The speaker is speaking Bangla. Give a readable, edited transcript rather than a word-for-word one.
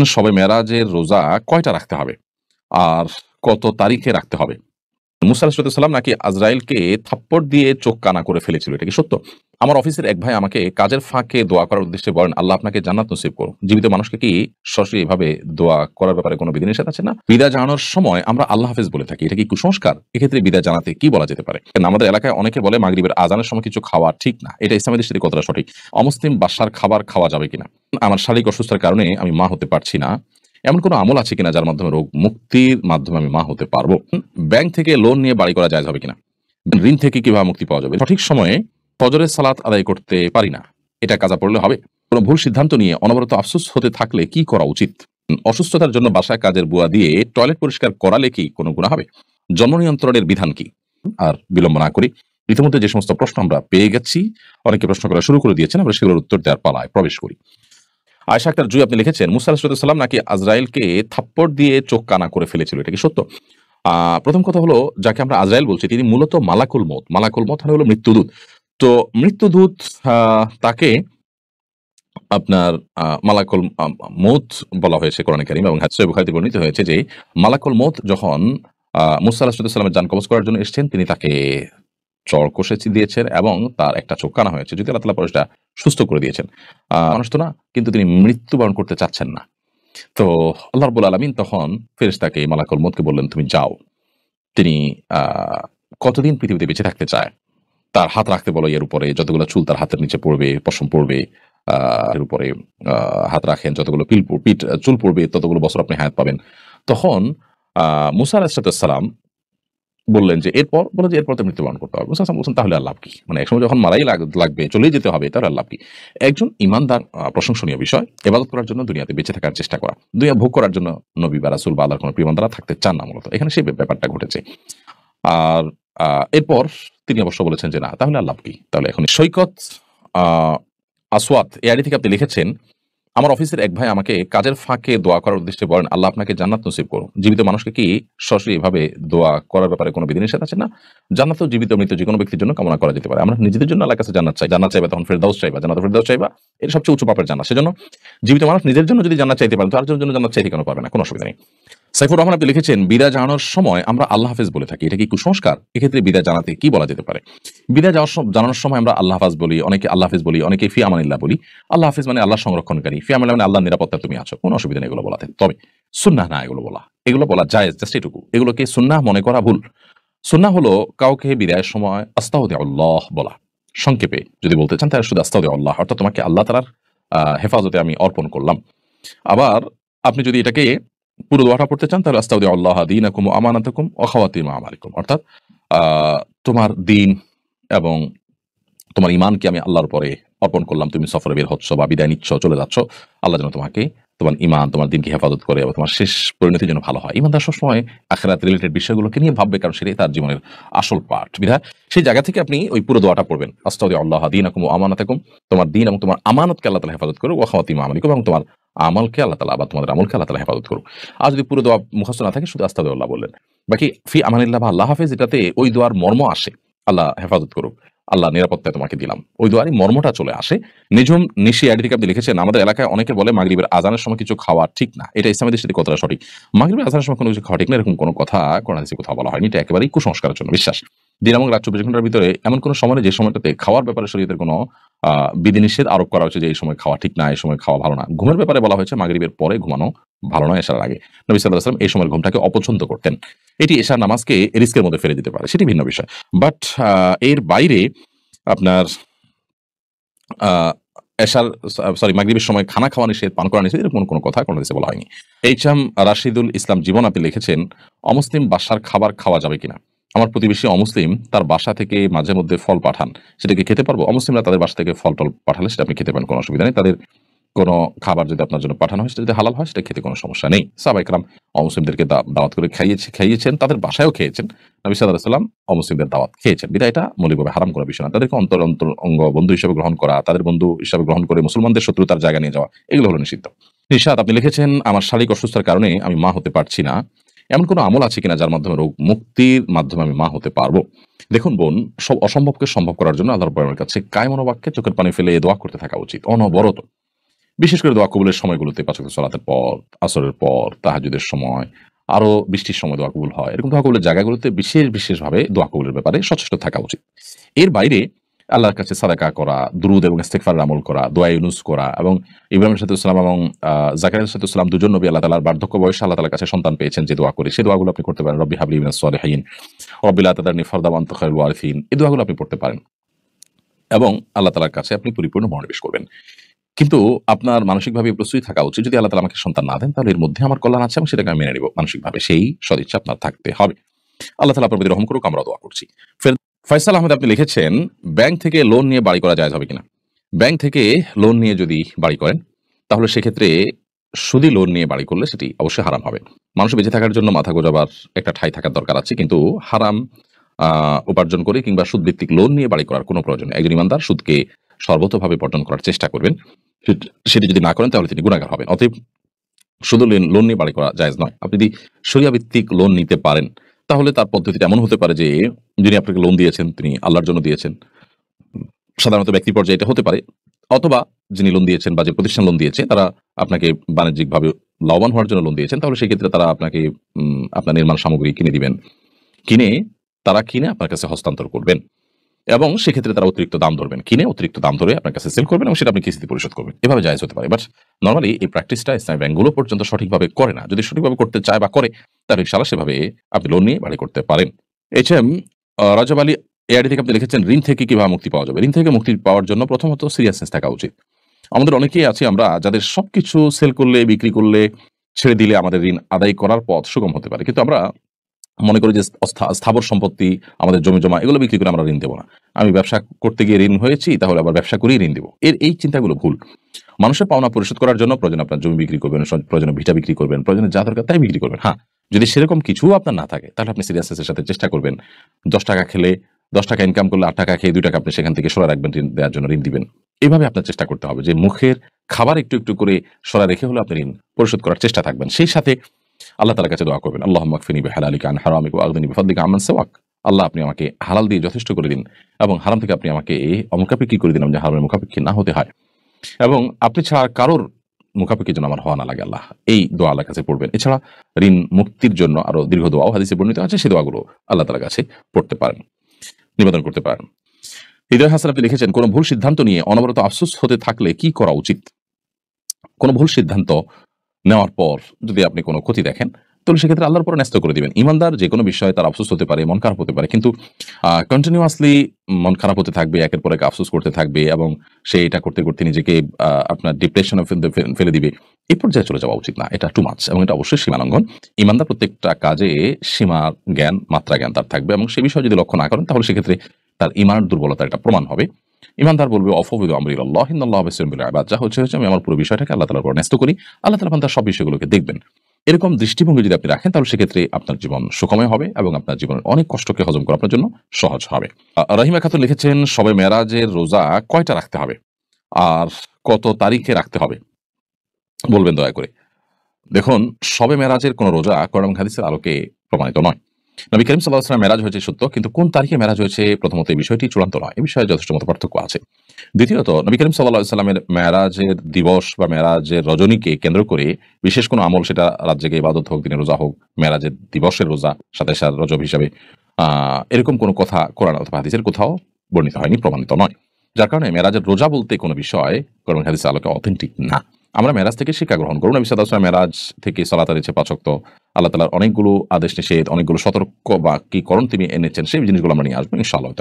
শবে মেরাজের রোজা কয়টা রাখতে হবে? আর কত তারিখে রাখতে হবে? মুসা আলাইহিস সালাম নাকি আজরাইলকে থাপ্পড় দিয়ে চোখ কানা করে ফেলেছিল। এটা কি সত্য? আমার অফিসের এক ভাই আমাকে কাজের ফাঁকে দোয়া করার উদ্দেশ্যে বলেন, "আল্লাহ আপনাকে জান্নাত নসিব করুন।" জীবিত মানুষকে কি সরাসরি এভাবে দোয়া করার ব্যাপারে কোনো বিধিনিষেধ আছে না? বিদায় জানানোর সময় আমরা আল্লাহ হাফেজ বলে থাকি। এটা কি কুসংস্কার? এক্ষেত্রে বিদায় জানাতে কি বলা যেতে পারে? আমাদের এলাকায় অনেকে বলে মাগরিবের আজানের সময় কিছু খাওয়া ঠিক না। এটা ইসলামের দৃষ্টিতে কতটা সঠিক? অমুসলিম বাসার খাবার খাওয়া যাবে কিনা? আমার শারীরিক অসুস্থতার কারণে আমি মা হতে পারছি না। এমন কোনো আমল আছে কিনা যার মাধ্যমে রোগ মুক্তির মাধ্যমে আমি মা হতে পারবো? ব্যাংক থেকে লোন নিয়ে বাড়ি করা জায়েজ হবে কিনা? ঋণ থেকে কিভাবে মুক্তি পাওয়া যাবে? সঠিক সময়ে ফজরের সালাত আদায় করতে পারি না। এটা কাজা পড়লে হবে? কোনো ভুল সিদ্ধান্ত নিয়ে অনবরত আফসোস হতে থাকলে কি করা উচিত? অসুস্থতার জন্য বাসায় কাজের বুয়া দিয়ে টয়লেট পরিষ্কার করালে কি কোনো গুনাহ হবে? জন্ম নিয়ন্ত্রণের বিধান কি? আর বিলম্ব না করি, ইতিমধ্যে যে সমস্ত প্রশ্ন আমরা পেয়ে গেছি, অনেকে প্রশ্ন করা শুরু করে দিয়েছেন, আমরা সেগুলোর উত্তর দেওয়ার পালায় প্রবেশ করি। আয়েশা আক্তার জুই আপনি লিখেছেন, মুসা আলাইহিস সালাম নাকি আজরাইলকে থাপ্পড় দিয়ে চোখ কানা করে ফেলেছিল। এটা কি সত্য? প্রথম কথা হলো, যাকে আমরা আজরাইল বলছি তিনি মূলত মালাকুল মউত। মালাকুল মউত মানে হলো মৃত্যুদূত। তো মৃত্যুদূত আ তাকে আপনার মালাকুল মউত বলা হয়েছে কোরআনে কারীম এবং সহিহ বুখারীতে বর্ণিত হয়েছে যে মালাকুল মউত যখন মুসা আলাইহিস সালামের জান কবজ করার জন্য এসেছেন, তিনি তাকে চড় কষে দিয়েছেন এবং তার একটা চোখ কানা হয়েছে। যদিও আল্লাহ তাআলা পরে সেটা সুস্থ করে দিয়েছেন। মানুষ তো না, কিন্তু তিনি মৃত্যুবরণ করতে চাচ্ছেন না। তো আল্লাহ রাব্বুল আলামিন তখন ফেরেশতাকে মালাকুল মউতকে বললেন, "তুমি যাও।" তিনি আ কতদিন পৃথিবীতে বেঁচে থাকতে চায়? তার হাত রাখতে বলো এর উপরে, যতগুলো চুল তার হাতের নিচে পড়বে, পশম পড়বে, আ এর উপরে হাত রাখেন, যতগুলো চুল পড়বে ততগুলো বছর আপনি হায়াত পাবেন। তখন আ মুসা আলাইহিস সালাম বললেন যে, "এরপর?" বলল যে, "এরপর তো মৃত্যুবরণ করতে হবে।" মুসা সালাম বলছেন, "তাহলে আর লাভ কি? মানে একসময় যখন মারাই লাগবে, চলেই যেতে হবে, তাহলে আর লাভ কি?" একজন ঈমানদার প্রশংসনীয় বিষয়, ইবাদত করার জন্য দুনিয়াতে বেঁচে থাকার চেষ্টা করা। দুনিয়া ভোগ করার জন্য নবী বা রাসূল বা আল্লাহর কোন প্রিয় বান্দারা থাকতে চান না মূলত। এখানে সেই ব্যাপারটা ঘটেছে। আর আ এরপর তিনি অবশ্য বলেছেন যে, "না, তাহলে আর লাভ কি?" তাহলে এখন সৈকত আ আসওয়াত এই আইডি থেকে আপনি লিখেছেন, আমার অফিসের এক ভাই আমাকে কাজের ফাঁকে দোয়া করার উদ্দেশ্যে বলেন, "আল্লাহ আপনাকে জান্নাত নসিব করুন।" জীবিত মানুষকে কি সরাসরি এভাবে দোয়া করার ব্যাপারে কোনো বিধিনিষেধ আছে না? জান্নাত তো জীবিত মৃত যেকোনো ব্যক্তির জন্য কামনা করা যেতে পারে। আমরা নিজেদের জন্য আল্লাহর কাছে জান্নাত চাইবা, তখন ফেরদাউস চাইবা, জান্নাতুল ফেরদাউস চাইবা। এটা সবচেয়ে উঁচু পাপের জান্নাত। সেজন্য জীবিত মানুষ নিজের জন্য যদি জান্নাত চাইতে পারেন, তো আরেকজনের জন্য জান্নাত চাইতে কেন পারবে না? কোনো অসুবিধা নেই। সাইফুর রহমান আপনি লিখেছেন, বিদায় জানানোর সময় আমরা আল্লাহ হাফেজ বলে থাকি। এটা কি কুসংস্কার? এক্ষেত্রে বিদায় জানাতে কি বলা যেতে পারে? বিদায় জানানোর সময় আমরা আল্লাহ হাফেজ বলি, অনেকে আল্লাহ হাফেজ বলি, অনেকে ফি আমানিল্লাহ বলি। আল্লাহ হাফেজ মানে আল্লাহ সংরক্ষণকারী, ফি আমানিল্লাহ মানে আল্লাহর নিরাপত্তায় তুমি আছো। কোনো অসুবিধা নেই এগুলো বলাতে। তবে সুন্নাহ না এগুলো বলা। এগুলো বলা জায়েজ, জাস্ট এটুকু। এগুলোকে সুন্নাহ মনে করা ভুল। সুন্নাহ হলো কাউকে বিদায়ের সময় আস্তাউদিআল্লাহ বলা। সংক্ষেপে যদি বলতে চান তাহলে শুধু আস্তাউদিআল্লাহ, অর্থাৎ তোমাকে আল্লাহ তাআলার হেফাজতে আমি অর্পণ করলাম। আবার আপনি যদি এটাকে পুরো দোয়াটা পড়তে চান তাহলে আস্তাউদিআল্লাহ দীনাকুম ওয়া আমানাতাকুম ওয়া খাওয়াতিম আমালিকুম, অর্থাৎ আ তোমার দ্বীন এবং তোমার ঈমানকে আমি আল্লাহর উপরে অর্পণ করলাম। তুমি সফরে বের হচ্ছ বা বিদায় নিচ্ছ, চলে যাচ্ছ। আল্লাহ যেন তোমাকে তোমার ঈমান, তোমার দ্বীনকে হেফাজত করে এবং তোমার শেষ পরিণতি যেন ভালো হয়। ঈমানদার সবসময় আখিরাত রিলেটেড বিষয়গুলোকে নিয়ে ভাববে, কারণ সেটাই তার জীবনের আসল পার্ট। বিধায় সেই জায়গা থেকে আপনি ওই পুরো দোয়াটা পড়বেন। আস্তাউদিআল্লাহ দীনাকুম ওয়া আমানাতাকুম, তোমার দ্বীন এবং তোমার আমানতকে আল্লাহ তাআলা হেফাজত করুক, ওয়া খাওয়াতিম আমালিকুম, এবং তোমার আমলকে আল্লাহ তাআলা বা তোমাদের আমলকে আল্লাহ তাআলা হেফাজত করুক। আর যদি পুরো দোয়া মুখস্থ না থাকে শুধু আস্তাউদিআল্লাহ বললেন। বাকি ফি আমানিল্লাহ বা আল্লাহ হাফেজ, এটাতে ওই দোয়ার মর্ম আসে। আল্লাহ হেফাজত করুক, আল্লাহ নিরাপত্তায় তোমাকে দিলাম। ওই দোয়ারই মর্মটা চলে আসে। নিঝুম নিশি আইডি থেকে আপনি লিখেছেন, আমাদের এলাকায় অনেকে বলে মাগরিবের আজানের সময় কিছু খাওয়া ঠিক না। এটা ইসলামের দৃষ্টিতে কতটা সঠিক? মাগরিবের আজানের সময় কোনো কিছু খাওয়া ঠিক না, এরকম কোনো কথা কোরআন হাদিসে কোথাও বলা হয়নি। এটা একেবারেই কুসংস্কারের জন্য বিশ্বাস। দিন এবং রাত 24 ঘন্টার ভিতরে এমন কোনো সময় নেই যে সময়টাতে খাওয়ার ব্যাপারে শরীয়তের কোনো বিধিনিষেধ আরোপ করা হয়েছে যে এই সময় খাওয়া ঠিক না, এই সময় খাওয়া ভালো না। ঘুমের ব্যাপারে বলা হয়েছে মাগরিবের পরে ঘুমানো ভালো নয় এশার আগে। নবী সাল্লাল্লাহু আলাইহি ওয়াসাল্লাম এই সময়ের ঘুমটাকে অপছন্দ করতেন। এটি এশার নামাজকে রিস্কের মধ্যে ফেলে দিতে পারে। সেটি ভিন্ন বিষয়। বাট এর বাইরে আপনার আ এশার মাগরিবের সময় খানা খাওয়া নিষেধ, পান করা নিষেধ, এরকম কোনো কথা কোন হাদিসে বলা হয়নি। এইচ.এম. রাশিদুল ইসলাম জীবন আপনি লিখেছেন, অমুসলিম বাসার খাবার খাওয়া যাবে কিনা? আমার প্রতিবেশী অমুসলিম, তার বাসা থেকে মাঝে মধ্যে ফল পাঠান। সেটা কি খেতে পারবো? অমুসলিমরা তাদের বাসা থেকে ফল-টল পাঠালে সেটা আপনি খেতে পারেন, কোনো অসুবিধা নেই। তাদের কোনো খাবার যদি আপনার জন্য পাঠানো হয় সেটা যদি হালাল হয় সেটা খেতে কোনো সমস্যা নেই। সাহাবায়ে কেরাম অমুসলিমদেরকে দাওয়াত করে খাইয়েছেন, তাদের বাসায়ও খেয়েছেন। নবী সাল্লাল্লাহু আলাইহি ওয়াসাল্লাম অমুসলিমদের দাওয়াত খেয়েছেন। বিধায় এটা মৌলিকভাবে হারাম করা বিষয় না। তাদেরকে অঙ্গ বন্ধু হিসেবে গ্রহণ করা, তাদের বন্ধু হিসাবে গ্রহণ করে মুসলমানদের শত্রুতার জায়গা নিয়ে যাওয়া, এগুলো হলো নিষিদ্ধ। নিশাত আপনি লিখেছেন, আমার শারীরিক অসুস্থতার কারণে আমি মা হতে পারছি না। এমন কোনো আমল আছে কিনা যার মাধ্যমে রোগ মুক্তির মাধ্যমে আমি মা হতে পারবো? দেখুন বোন, সব অসম্ভবকে সম্ভব করার জন্য আল্লাহর রাব্বুল আলামিনের কাছে কায়মনোবাক্যে চোখের পানি ফেলে দোয়া করতে থাকা উচিত অনবরত। বিশেষ করে দোয়া কবুলের সময়গুলোতে ৫ ওয়াক্ত সালাতের পর, আসরের পর, তাহাজ্জুদের সময়, আরো বৃষ্টির সময় দোয়া কবুল হয়। এরকম দোয়া কবুলের জায়গাগুলোতে বিশেষভাবে দোয়া কবুলের ব্যাপারে সচেষ্ট থাকা উচিত। এর বাইরে আল্লাহর কাছে সাদাকা করা, দুরুদ এবং ইস্তিগফারের আমল করা, দোয়া ইউনুস করা এবং ইব্রাহিম আলাইহিস সালাম এবং জাকারিয়া আলাইহিস সালাম দুজন নবী আল্লাহ তাআলার বার্ধক্য বয়সে আল্লাহ তাআলার কাছে সন্তান পেয়েছেন যে দোয়া করে, সেই দোয়াগুলো আপনি করতে পারেন। রব্বি হাবলি মিনাস সলিহিন, রব্বি লা তাদারনি ফারদা ওয়া আনতা খায়রুল ওয়ারিসিন, এই দোয়াগুলো আপনি পড়তে পারেন এবং আল্লাহ তাআলার কাছে আপনি পরিপূর্ণ মনোনিবেশ করবেন। কিন্তু আপনার মানসিকভাবে প্রস্তুতি থাকা উচিত, যদি আল্লাহ তাআলা আমাকে সন্তান না দেন তাহলে এর মধ্যে আমার কল্যাণ আছে এবং সেটাকে আমি মেনে নিব মানসিকভাবে। সেই সদিচ্ছা আপনার থাকতে হবে। আল্লাহ তাআলা আপনার প্রতি রহম করুক, আমরা দোয়া করছি। ফয়সাল আহমেদ আপনি লিখেছেন, ব্যাংক থেকে লোন নিয়ে বাড়ি করা জায়েজ হবে কিনা? ব্যাংক থেকে লোন নিয়ে যদি বাড়ি করেন তাহলে সেক্ষেত্রে সুদী লোন নিয়ে বাড়ি করলে সেটি অবশ্যই হারাম হবে। মানুষ বেঁচে থাকার জন্য মাথা গোঁজাবার একটা ঠাঁই থাকার দরকার আছে, কিন্তু হারাম উপার্জন করে কিংবা সুদভিত্তিক লোন নিয়ে বাড়ি করার কোনো প্রয়োজন নেই। একজন ইমানদার সুদকে সর্বতভাবে বর্জন করার চেষ্টা করবেন। সেটি যদি না করেন তাহলে তিনি গুনাহগার হবেন। অতএব শুধু লোন নিয়ে বাড়ি করা জায়েজ নয়। আপনি যদি শরিয়া ভিত্তিক লোন নিতে পারেন তাহলে তার পদ্ধতিটা এমন হতে পারে যে যিনি আপনাকে লোন দিয়েছেন তিনি আল্লাহর জন্য দিয়েছেন। সাধারণত ব্যক্তি পর্যায়ে এটা হতে পারে, অথবা যিনি লোন দিয়েছেন বা যে প্রতিষ্ঠান লোন দিয়েছে তারা আপনাকে বাণিজ্যিকভাবে লাভবান হওয়ার জন্য লোন দিয়েছেন, তাহলে সেই ক্ষেত্রে তারা আপনাকে আপনার নির্মাণ সামগ্রী কিনে দিবেন, কিনে আপনার কাছে হস্তান্তর করবেন এবং সেক্ষেত্রে তারা অতিরিক্ত দাম ধরবেন, কিনে অতিরিক্ত দাম ধরে আপনার কাছে সেল করবেন এবং সেটা আপনি কিস্তিতে পরিশোধ করবেন। এভাবে জায়েজ হতে পারে। বাট নরমালি এই প্র্যাকটিসটা ইসলামী ব্যাংকগুলো পর্যন্ত সঠিকভাবে করে না। যদি সঠিকভাবে করতে চায় বা করে তাহলে ইনশাআল্লাহ সেভাবে আপনি লোন নিয়ে বাড়ি করতে পারেন। এইচএম রাজব আলী এআইডি থেকে আপনি লিখেছেন, ঋণ থেকে কিভাবে মুক্তি পাওয়া যাবে? ঋণ থেকে মুক্তি পাওয়ার জন্য প্রথমত সিরিয়াসনেস থাকা উচিত। আমাদের অনেকেই আছি আমরা যাদের সবকিছু সেল করলে, বিক্রি করলে, ছেড়ে দিলে আমাদের ঋণ আদায় করার পথ সুগম হতে পারে, কিন্তু আমরা মনে করি যে স্থাবর সম্পত্তি, আমাদের জমি জমা এগুলো বিক্রি করে আমরা ঋণ দেবো না। আমি ব্যবসা করতে গিয়ে ঋণ হয়েছি, তাহলে আবার ব্যবসা করেই ঋণ দেবো। এই চিন্তাগুলো ভুল। মানুষের পাওনা পরিশোধ করার জন্য প্রয়োজন আপনার জমি বিক্রি করবেন, প্রয়োজনে ভিটা বিক্রি করবেন, প্রয়োজনে যা দরকার তাই বিক্রি করবেন। হ্যাঁ, যদি সেরকম কিছু আপনার না থাকে তাহলে আপনি সিরিয়াসনেসের সাথে চেষ্টা করবেন। 10 টাকা খেলে 10 টাকা ইনকাম করলে 8 টাকা খেয়ে 2 টাকা আপনি সেখান থেকে সরা রাখবেন, ঋণ দেওয়ার জন্য ঋণ দিবেন। এভাবে আপনার চেষ্টা করতে হবে যে মুখের খাবার একটু একটু করে সরা রেখে হলে আপনি ঋণ পরিশোধ করার চেষ্টা থাকবেন। সেই সাথে আল্লাহ তাআলার কাছে দোয়া করবেন, আল্লাহুম্মা কফিনি বিহালালিকা আন হারামিকা ওয়া আগনিনি বিফাদলিকা আম্মান সিওয়াক। আল্লাহ আপনি আমাকে হালাল দিয়ে যথেষ্ট করে দিন এবং হারাম থেকে আপনি আমাকে মুখাপেক্ষী করে দিন, যে হারামের মুখাপেক্ষী না হতে হয় এবং আপনি ছাড়া কারোর মুখাপেক্ষি যেন আমার হওয়া না লাগে। আল্লাহ, এই দোয়া আল্লাহর কাছে পড়বেন। এছাড়া ঋণ মুক্তির জন্য আরো দীর্ঘ দোয়াও হাদিসে বর্ণিত আছে, সেই দোয়াগুলো আল্লাহ তাআলার কাছে পড়তে পারেন, নিবেদন করতে পারেন। হৃদয় হাসান আপনি লিখেছেন, কোন ভুল সিদ্ধান্ত নিয়ে অনবরত আফসোস হতে থাকলে কি করা উচিত? কোন ভুল সিদ্ধান্ত নেওয়ার পর যদি আপনি কোনো ক্ষতি দেখেন তাহলে সেক্ষেত্রে আল্লাহর উপরে ন্যস্ত করে দিবেন। ইমানদার যে কোনো বিষয়ে তার আফসোস হতে পারে, মন খারাপ হতে পারে, কিন্তু কন্টিনিউয়াসলি মন খারাপ হতে থাকবে, একের পর এক আফসোস করতে থাকবে এবং সে এটা করতে করতে নিজেকে আপনার ডিপ্রেশনে ফেলে দিবে। এই পর্যায়ে চলে যাওয়া উচিত না, এটা টু মাচ এবং এটা অবশ্যই সীমালঙ্ঘন। ইমানদার প্রত্যেকটা কাজে সীমা জ্ঞান, মাত্রা জ্ঞান তার থাকবে এবং সে বিষয়ে যদি লক্ষ্য না করেন তাহলে সেক্ষেত্রে তার ইমানের দুর্বলতার একটা প্রমাণ হবে। ইমানদার বলবে, অফবিদু আমরিল্লাহ ইন্নাল্লাহা বাসীরুম বিল ইবাদ, যা হচ্ছে আমি আমার পুরো বিষয়টাকে আল্লাহ তাআলার উপর ন্যস্ত করি, আল্লাহ তাআলা তার সব বিষয়গুলোকে দেখবেন। এরকম দৃষ্টিভঙ্গি যদি আপনি রাখেন তাহলে সেক্ষেত্রে আপনার জীবন সুখময় হবে এবং আপনার জীবনের অনেক কষ্টকে হজম করা আপনার জন্য সহজ হবে। রহিমা খাতুন লিখেছেন, শবে মেরাজের রোজা কয়টা রাখতে হবে আর কত তারিখে রাখতে হবে বলবেন দয়া করে। দেখুন, শবে মেরাজের কোন রোজা কোরআন এবং হাদিসের আলোকে প্রমাণিত নয়। নবী করিম সাল্লাল্লাহু আলাইহি ওয়াসাল্লাম মেরাজ হয়েছে সত্য, কিন্তু কোন তারিখে মেরাজ হয়েছে প্রথমত এই বিষয়টি চূড়ান্ত নয়। এই বিষয়ে যথেষ্ট মত পার্থক্য আছে। দ্বিতীয়ত, নবী করিম সাল্লাল্লাহু আলাইহি ওয়াসাল্লামের মেরাজের দিবস বা মেরাজের রজনীকে কেন্দ্র করে বিশেষ কোনো আমল, সেটা রাত জেগে ইবাদত হোক, দিনের রোজা হোক, মেরাজের দিবসের রোজা 27 রজব হিসাবে, এরকম কোনো কথা কোরআন অথবা হাদিসের কোথাও বর্ণিত হয়নি, প্রমাণিত নয়। যার কারণে মেরাজের রোজা বলতে কোনো বিষয় কোরআন হাদিসের আলোকে অথেন্টিক না। আমরা মেরাজ থেকে শিক্ষা গ্রহণ করব। নবী সাল্লাল্লাহু আলাইহি ওয়াসাল্লাম মেরাজ থেকে সালাত আদায় 5 ওয়াক্ত, আল্লাহ তাআলার অনেকগুলো আদেশ নিষেধ, অনেকগুলো সতর্ক বা কি করণ তিনি এনেছেন, সেই জিনিসগুলো আমরা নিয়ে আসবো ইনশাআল্লাহ।